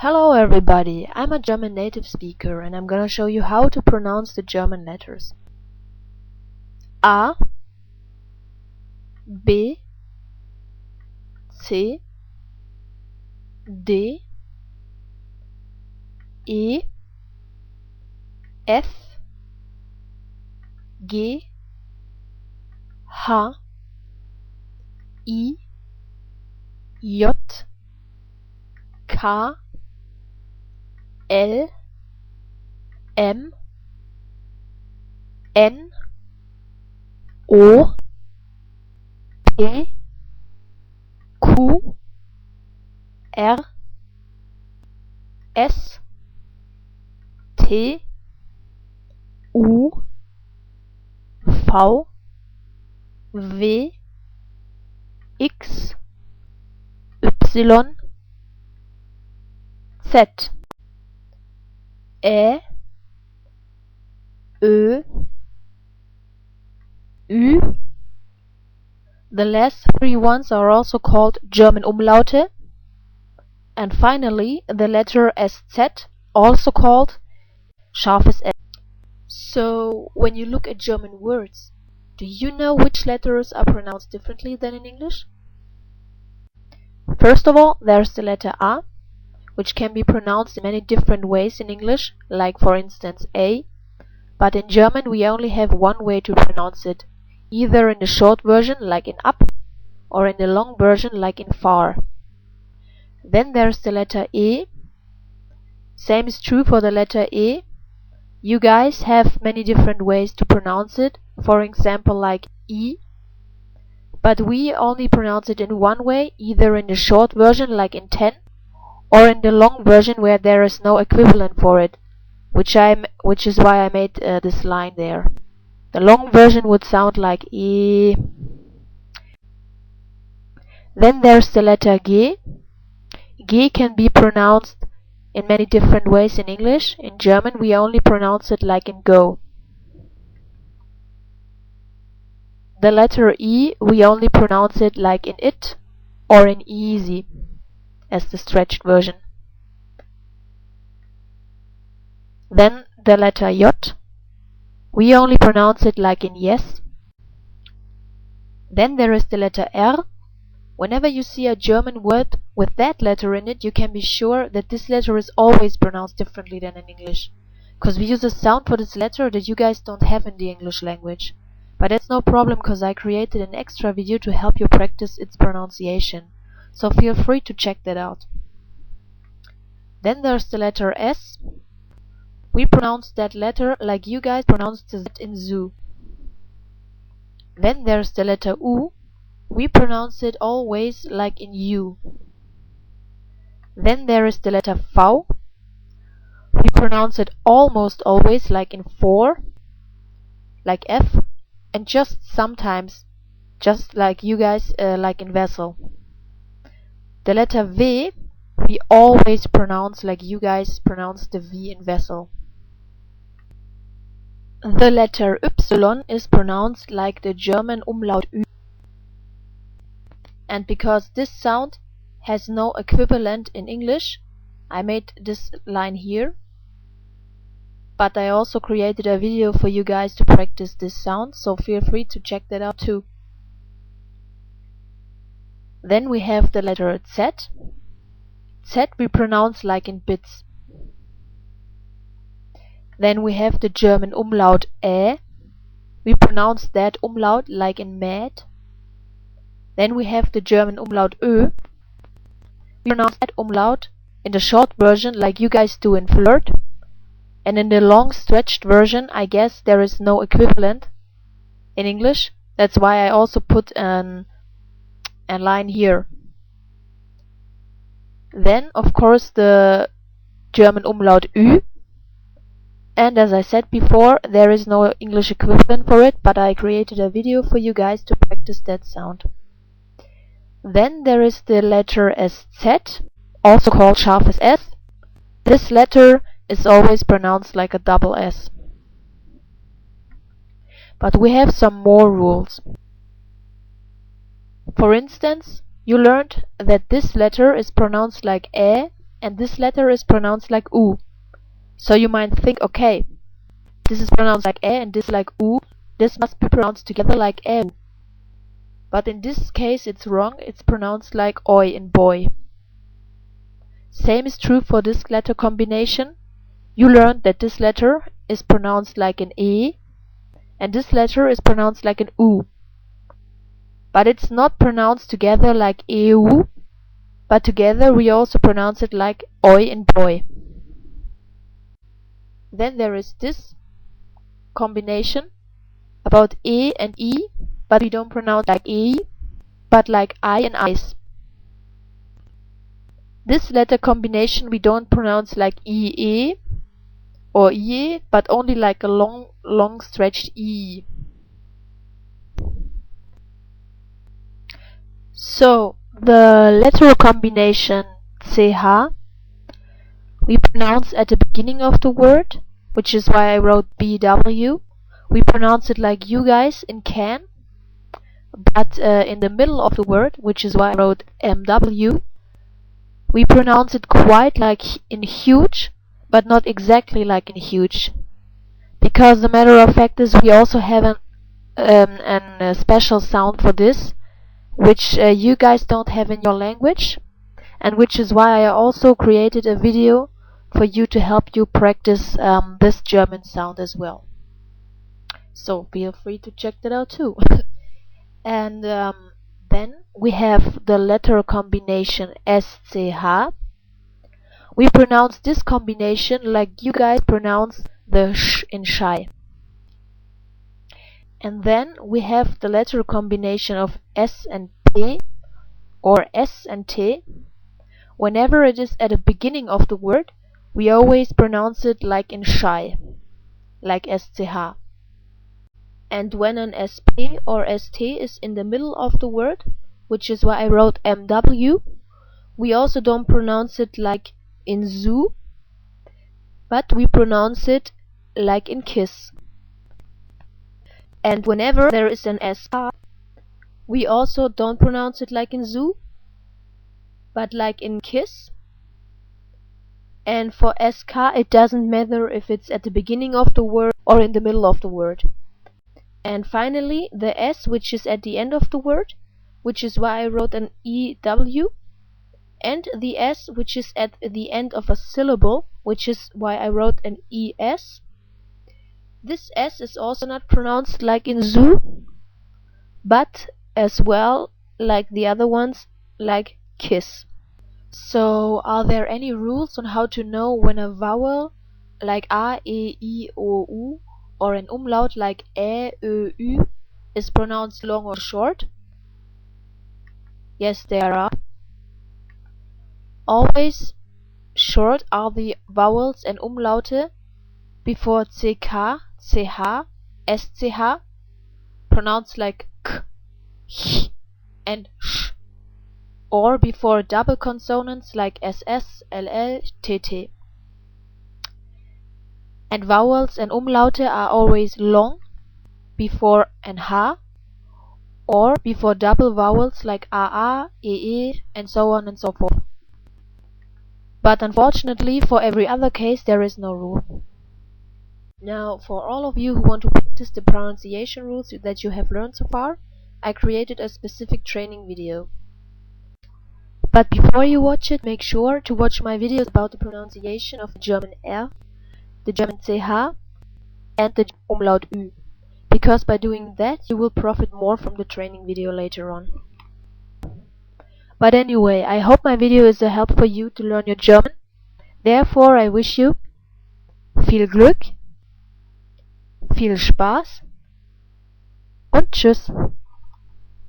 Hello everybody, I'm a German native speaker and I'm gonna show you how to pronounce the German letters. A, B, C, D, E, F, G, H, I, J, K, L, M, N, O, P, Q, R, S, T, U, V, W, X, Y, Z, Ä, Ö, Ü. The last three ones are also called German Umlaute. And finally, the letter SZ, also called scharfes S. So, when you look at German words, do you know which letters are pronounced differently than in English? First of all, there's the letter A, which can be pronounced in many different ways in English, like for instance A, but in German we only have one way to pronounce it, either in the short version like in up, or in the long version like in far. Then there's the letter E. Same is true for the letter E. You guys have many different ways to pronounce it, for example like E, but we only pronounce it in one way, either in the short version like in 10, or in the long version where there is no equivalent for it, which is why I made this line there. The long version would sound like E. Then there's the letter G. G can be pronounced in many different ways in English. In German we only pronounce it like in go. The letter E, we only pronounce it like in it or in easy as the stretched version. Then the letter J, we only pronounce it like in yes. Then there is the letter R. Whenever you see a German word with that letter in it, you can be sure that this letter is always pronounced differently than in English, because we use a sound for this letter that you guys don't have in the English language. But that's no problem, because I created an extra video to help you practice its pronunciation, so feel free to check that out. Then there's the letter S. We pronounce that letter like you guys pronounce the Z in zoo. Then there's the letter U. We pronounce it always like in you. Then there is the letter V. We pronounce it almost always like in for, like F, and just sometimes, just like you guys, like in vessel. The letter V, we always pronounce like you guys pronounce the V in vessel. The letter Y is pronounced like the German Umlaut Ü. And because this sound has no equivalent in English, I made this line here. But I also created a video for you guys to practice this sound, so feel free to check that out too. Then we have the letter Z. Z we pronounce like in bits. Then we have the German umlaut Ä. We pronounce that umlaut like in mad. Then we have the German umlaut Ö. We pronounce that umlaut in the short version like you guys do in flirt. And in the long stretched version, I guess there is no equivalent in English. That's why I also put a line here. Then, of course, the German umlaut Ü. And as I said before, there is no English equivalent for it, but I created a video for you guys to practice that sound. Then there is the letter SZ, also called scharfes S. This letter is always pronounced like a double S. But we have some more rules. For instance, you learned that this letter is pronounced like Ä and this letter is pronounced like U. So you might think, okay, this is pronounced like E and this like U. This must be pronounced together like E. But in this case it's wrong. It's pronounced like Oi in boy. Same is true for this letter combination. You learned that this letter is pronounced like an E and this letter is pronounced like an U. But it's not pronounced together like EU, but together we also pronounce it like Oi in boy. Then there is this combination about E and E, but we don't pronounce like E, but like I and ice. This letter combination we don't pronounce like IE or IE, but only like a long stretched E. So the letter combination CH we pronounce at the beginning of the word, which is why I wrote BW. We pronounce it like you guys in can, but in the middle of the word, which is why I wrote MW, we pronounce it quite like in huge, but not exactly like in huge. Because the matter of fact is we also have a special sound for this, which you guys don't have in your language, and which is why I also created a video for you to help you practice this German sound as well. So feel free to check that out too. And then we have the letter combination SCH. We pronounce this combination like you guys pronounce the sh in shy. And then we have the letter combination of S and P or S and T. Whenever it is at the beginning of the word, we always pronounce it like in shy, like SCH. And when an SP or ST is in the middle of the word, which is why I wrote MW, we also don't pronounce it like in zoo, but we pronounce it like in kiss. And whenever there is an SK, we also don't pronounce it like in zoo, but like in kiss. And for SK it doesn't matter if it's at the beginning of the word or in the middle of the word. And finally the S, which is at the end of the word, which is why I wrote an EW, and the S, which is at the end of a syllable, which is why I wrote an ES. This S is also not pronounced like in zoo, but as well like the other ones, like kiss. So are there any rules on how to know when a vowel like A, E, I, O, U or an umlaut like Ä, Ö, Ü is pronounced long or short? Yes, there are. Always short are the vowels and umlaute before CK, CH, SCH, pronounced like K, H and Sh, or before double consonants like SS, LL, TT. And vowels and umlaute are always long before an H, or before double vowels like AA, EE, and so on and so forth. But unfortunately, for every other case there is no rule. Now, for all of you who want to practice the pronunciation rules that you have learned so far, I created a specific training video. But before you watch it, make sure to watch my videos about the pronunciation of the German R, the German CH, and the umlaut Ü, because by doing that you will profit more from the training video later on. But anyway, I hope my video is a help for you to learn your German. Therefore, I wish you viel Glück, viel Spaß und tschüss.